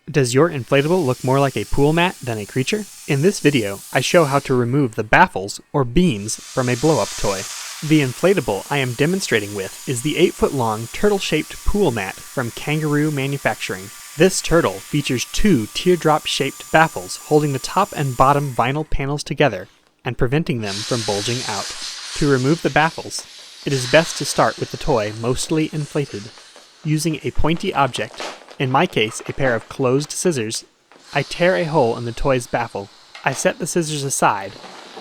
Does your inflatable look more like a pool mat than a creature? In this video, I show how to remove the baffles, or beans, from a blow-up toy. The inflatable I am demonstrating with is the 8-foot-long turtle-shaped pool mat from Kangaroo Manufacturing. This turtle features 2 teardrop-shaped baffles holding the top and bottom vinyl panels together and preventing them from bulging out. To remove the baffles, it is best to start with the toy mostly inflated. Using a pointy object, in my case a pair of closed scissors, I tear a hole in the toy's baffle. I set the scissors aside,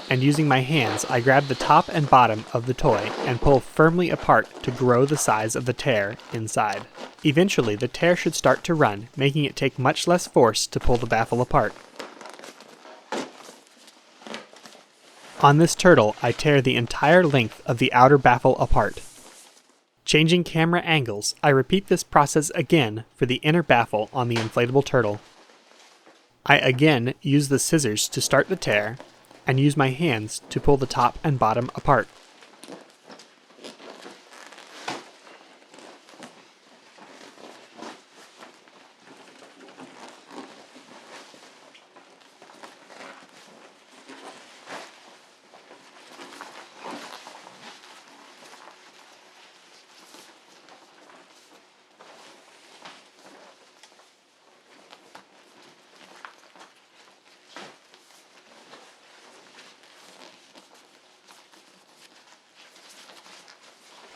and using my hands I grab the top and bottom of the toy and pull firmly apart to grow the size of the tear inside. Eventually the tear should start to run, making it take much less force to pull the baffle apart. On this turtle, I tear the entire length of the outer baffle apart. Changing camera angles, I repeat this process again for the inner baffle on the inflatable turtle. I again use the scissors to start the tear, and use my hands to pull the top and bottom apart.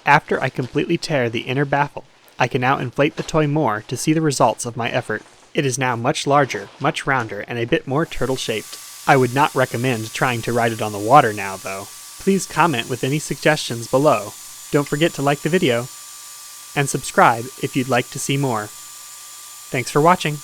After I completely tear the inner baffle, I can now inflate the toy more to see the results of my effort. It is now much larger, much rounder, and a bit more turtle-shaped. I would not recommend trying to ride it on the water now, though. Please comment with any suggestions below. Don't forget to like the video, and subscribe if you'd like to see more. Thanks for watching!